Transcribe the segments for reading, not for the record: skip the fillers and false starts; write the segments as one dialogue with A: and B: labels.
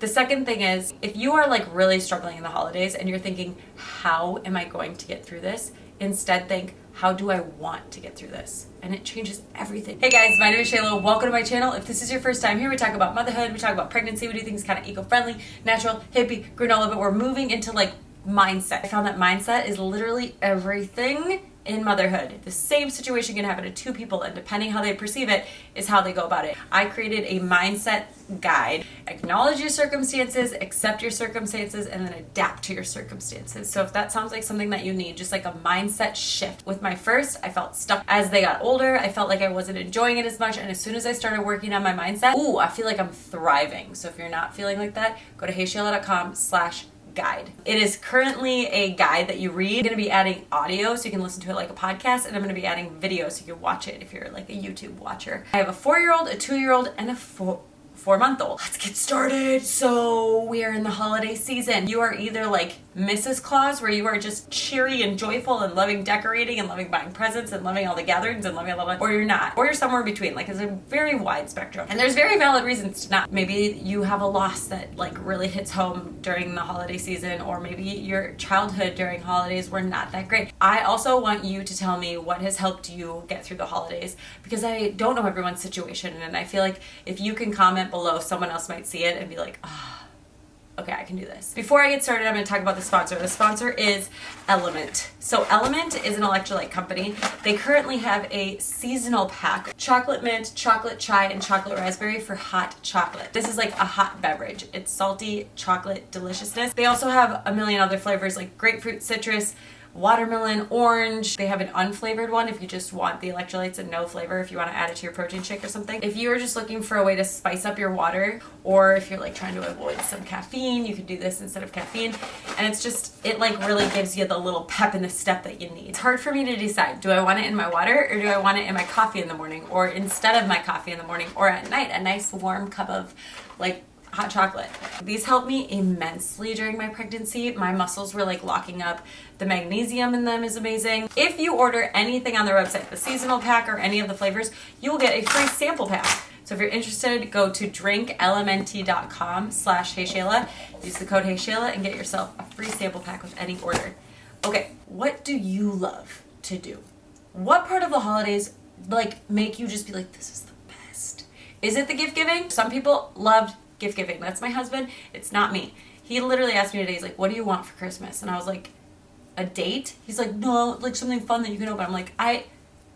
A: The second thing is, if you are like really struggling in the holidays and you're thinking, how am I going to get through this? Instead think, how do I want to get through this? And it changes everything. Hey guys, my name is Shayla. Welcome to my channel. If this is your first time here, we talk about motherhood, we talk about pregnancy, we do things kind of eco-friendly, natural, hippie, granola, but we're moving into like mindset. I found that mindset is literally everything in motherhood. The same situation can happen to two people, and depending how they perceive it is how they go about it. I created a mindset guide. Acknowledge your circumstances, accept your circumstances, and then adapt to your circumstances. So if that sounds like something that you need, just like a mindset shift. With my first, I felt stuck. As they got older, I felt like I wasn't enjoying it as much, and as soon as I started working on my mindset, I feel like I'm thriving. So if you're not feeling like that, go to HEYSHAYLA.com/guide. It is currently a guide that you read. I'm going to be adding audio so you can listen to it like a podcast, and I'm going to be adding video so you can watch it if you're like a YouTube watcher. I have a 4-year-old, a 2-year-old, and a 4-month-old. Let's get started. So we are in the holiday season. You are either like Mrs. Claus, where you are just cheery and joyful and loving decorating and loving buying presents and loving all the gatherings and loving all the, or you're not, or you're somewhere in between. Like, it's a very wide spectrum, and there's very valid reasons to not. Maybe you have a loss that like really hits home during the holiday season, or maybe your childhood during holidays were not that great. I also want you to tell me what has helped you get through the holidays, because I don't know everyone's situation, and I feel like if you can comment below, someone else might see it and be like, okay, I can do this. Before I get started, I'm going to talk about the sponsor. The sponsor is LMNT. So LMNT is an electrolyte company. They currently have a seasonal pack: chocolate mint, chocolate chai, and chocolate raspberry for hot chocolate. This is like a hot beverage. It's salty chocolate deliciousness. They also have a million other flavors like grapefruit, citrus, watermelon, orange. They have an unflavored one if you just want the electrolytes and no flavor, if you want to add it to your protein shake or something. If you are just looking for a way to spice up your water, or if you're like trying to avoid some caffeine, you can do this instead of caffeine. And it's just, it like really gives you the little pep in the step that you need. It's hard for me to decide, do I want it in my water, or do I want it in my coffee in the morning, or instead of my coffee in the morning, or at night, a nice warm cup of like hot chocolate. These helped me immensely during my pregnancy. My muscles were like locking up. The magnesium in them is amazing. If you order anything on their website, the seasonal pack or any of the flavors, you will get a free sample pack. So if you're interested, go to drinklmnt.com/HeyShayla. Use the code HeyShayla and get yourself a free sample pack with any order. Okay, what do you love to do? What part of the holidays like make you just be like, this is the best? Is it the gift giving? Some people loved gift giving. That's my husband. It's not me. He literally asked me today, he's like, what do you want for Christmas? And I was like, a date? He's like, no, like something fun that you can open. I'm like,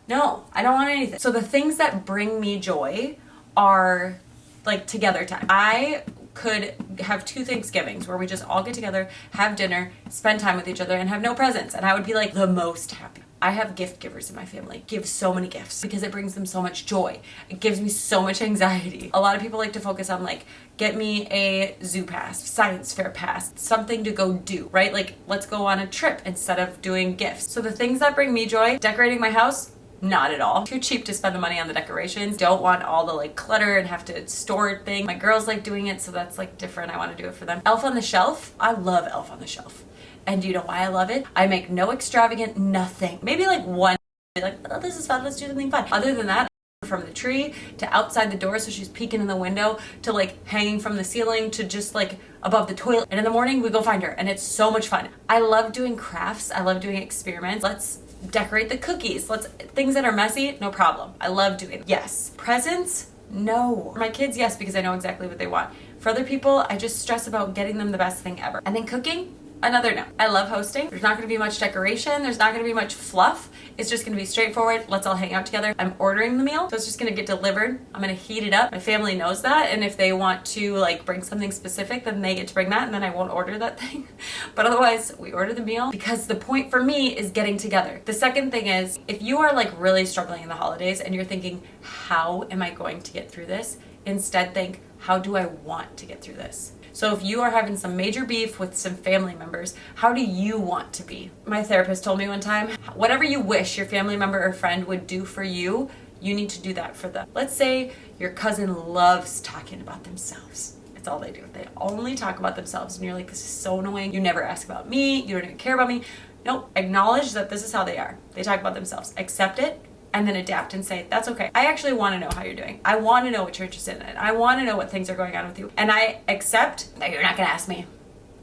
A: no, I don't want anything. So the things that bring me joy are like together time. I could have 2 Thanksgivings where we just all get together, have dinner, spend time with each other, and have no presents, and I would be like the most happy. I have gift givers in my family. Give so many gifts because it brings them so much joy. It gives me so much anxiety. A lot of people like to focus on like, get me a zoo pass, science fair pass, something to go do, right? Like, let's go on a trip instead of doing gifts. So the things that bring me joy: decorating my house, not at all. Too cheap to spend the money on the decorations. Don't want all the like clutter and have to store things. My girls like doing it, so that's like different. I want to do it for them. Elf on the Shelf. I love Elf on the Shelf. And do you know why I love it? I make no extravagant nothing. Maybe like one, like, oh, this is fun, let's do something fun. Other than that, from the tree to outside the door so she's peeking in the window, to like hanging from the ceiling, to just like above the toilet. And in the morning we go find her, and it's so much fun. I love doing crafts. I love doing experiments. Let's decorate the cookies. Things that are messy, no problem. I love doing it. Yes. Presents? No. For my kids, yes, because I know exactly what they want. For other people, I just stress about getting them the best thing ever. And then cooking? Another no. I love hosting. There's not going to be much decoration. There's not going to be much fluff. It's just going to be straightforward. Let's all hang out together. I'm ordering the meal, so it's just going to get delivered. I'm going to heat it up. My family knows that, and if they want to like bring something specific, then they get to bring that, and then I won't order that thing. But otherwise, we order the meal, because the point for me is getting together. The second thing is, if you are like really struggling in the holidays and you're thinking, how am I going to get through this? Instead think, how do I want to get through this? So if you are having some major beef with some family members, how do you want to be? My therapist told me one time, whatever you wish your family member or friend would do for you, you need to do that for them. Let's say your cousin loves talking about themselves. It's all they do. They only talk about themselves, and you're like, this is so annoying. You never ask about me. You don't even care about me. Nope. Acknowledge that this is how they are. They talk about themselves. Accept it. and then adapt and say, that's okay. I actually want to know how you're doing. I want to know what you're interested in. I want to know what things are going on with you. And I accept that you're not going to ask me.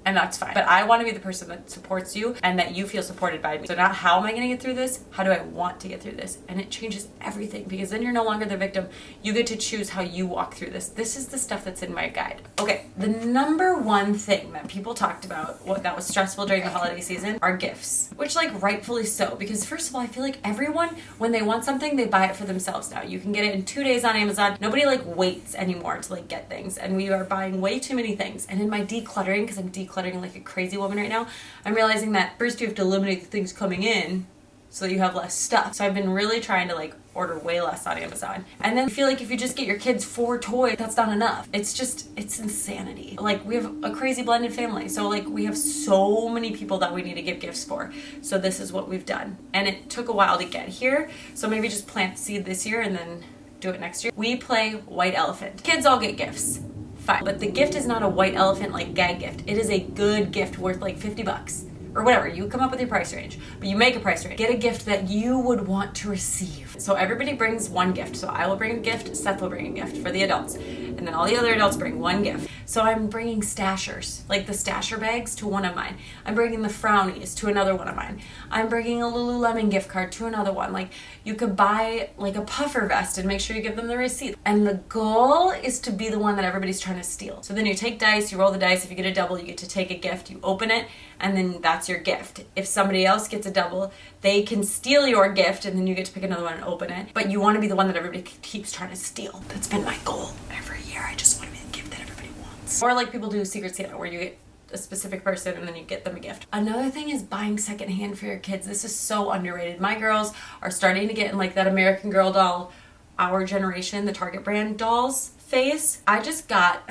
A: And that's fine. But I want to be the person that supports you and that you feel supported by me. So not how am I going to get through this? How do I want to get through this? And it changes everything, because then you're no longer the victim. You get to choose how you walk through this. This is the stuff that's in my guide. Okay, the number one thing that people talked about that was stressful during the holiday season are gifts, which like rightfully so, because first of all, I feel like everyone, when they want something, they buy it for themselves now. You can get it in 2 days on Amazon. Nobody like waits anymore to like get things, and we are buying way too many things. And in my decluttering, because I'm decluttering like a crazy woman right now, I'm realizing that first you have to eliminate the things coming in so that you have less stuff. So I've been really trying to like order way less on Amazon. And then I feel like if you just get your kids 4 toys, that's not enough. It's insanity. Like we have a crazy blended family. So like we have so many people that we need to give gifts for. So this is what we've done. And it took a while to get here. So maybe just plant the seed this year and then do it next year. We play white elephant. Kids all get gifts. Fine. But the gift is not a white elephant like gag gift. It is a good gift worth like $50 or whatever. You come up with your price range, but you make a price range. Get a gift that you would want to receive. So everybody brings one gift. So I will bring a gift, Seth will bring a gift for the adults, and then all the other adults bring one gift. So I'm bringing stashers, like the stasher bags, to one of mine. I'm bringing the frownies to another one of mine. I'm bringing a Lululemon gift card to another one. Like you could buy like a puffer vest and make sure you give them the receipt. And the goal is to be the one that everybody's trying to steal. So then you take dice, you roll the dice. If you get a double, you get to take a gift, you open it, and then that's your gift. If somebody else gets a double, they can steal your gift, and then you get to pick another one and open it. But you want to be the one that everybody keeps trying to steal. That's been my goal every year. I just want to be the gift that everybody wants. Or like people do Secret Santa, where you get a specific person and then you get them a gift. Another thing is buying secondhand for your kids. This is so underrated. My girls are starting to get in like that American Girl doll, our generation, the Target brand dolls phase. I just got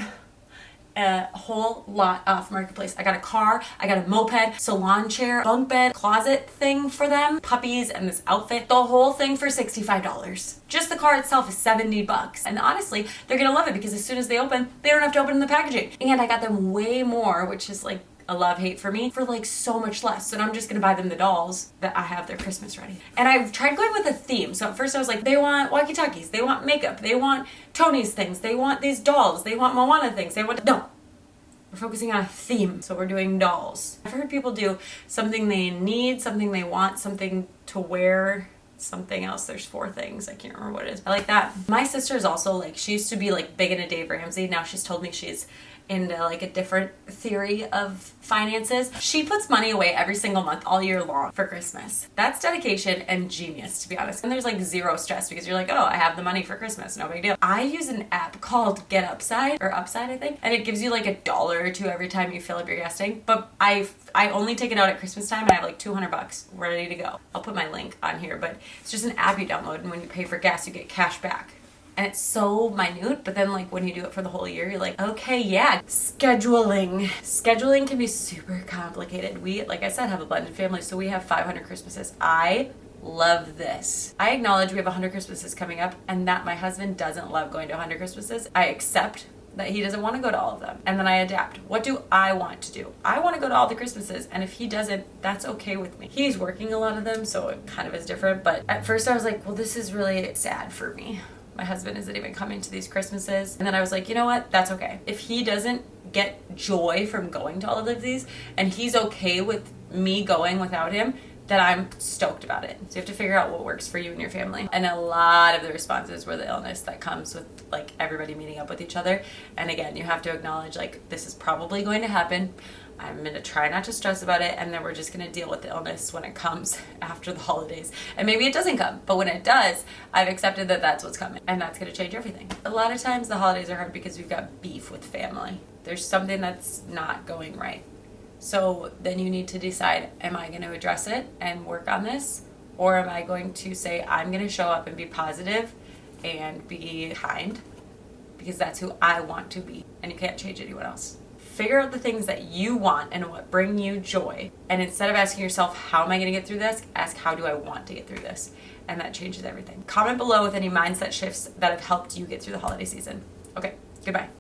A: a whole lot off Marketplace. I got a car, I got a moped, salon chair, bunk bed, closet thing for them, puppies, and this outfit. The whole thing for $65. Just the car itself is $70. And honestly, they're gonna love it because as soon as they open, they don't have to open the packaging. And I got them way more, which is like a love-hate for me, for like so much less. So I'm just gonna buy them the dolls that I have their Christmas ready. And I've tried going with a theme. So at first I was like, they want walkie-talkies, they want makeup, they want Tony's things, they want these dolls, they want Moana things, they want... No. We're focusing on a theme. So we're doing dolls. I've heard people do something they need, something they want, something to wear, something else. There's 4 things. I can't remember what it is. I like that. My sister is also like, she used to be like big into Dave Ramsey. Now she's told me she's into like a different theory of finances. She puts money away every single month all year long for Christmas. That's dedication and genius, to be honest. And there's like zero stress because you're like, oh, I have the money for Christmas, no big deal. I use an app called Get Upside, or Upside I think, and it gives you like $1 or $2 every time you fill up your gas tank. But I only take it out at Christmas time and I have like $200 ready to go. I'll put my link on here, but it's just an app you download, and when you pay for gas you get cash back. And it's so minute, but then like when you do it for the whole year, you're like, okay, yeah. Scheduling. Scheduling can be super complicated. We, like I said, have a blended family, so we have 500 Christmases. I love this. I acknowledge we have 100 Christmases coming up and that my husband doesn't love going to 100 Christmases. I accept that he doesn't want to go to all of them, and then I adapt. What do I want to do? I want to go to all the Christmases, and if he doesn't, that's okay with me. He's working a lot of them, so it kind of is different, but at first I was like, well, this is really sad for me. My husband isn't even coming to these Christmases. And then I was like, you know what? That's okay. If he doesn't get joy from going to all of these, and he's okay with me going without him, then I'm stoked about it. So you have to figure out what works for you and your family. And a lot of the responses were the illness that comes with like everybody meeting up with each other. And again, you have to acknowledge like, this is probably going to happen. I'm gonna try not to stress about it, and then we're just gonna deal with the illness when it comes after the holidays. And maybe it doesn't come, but when it does, I've accepted that that's what's coming, and that's gonna change everything. A lot of times the holidays are hard because we've got beef with family. There's something that's not going right. So then you need to decide, am I gonna address it and work on this? Or am I going to say, I'm gonna show up and be positive and be kind, because that's who I want to be, and you can't change anyone else. Figure out the things that you want and what bring you joy. And instead of asking yourself, how am I gonna get through this? Ask, how do I want to get through this? And that changes everything. Comment below with any mindset shifts that have helped you get through the holiday season. Okay, goodbye.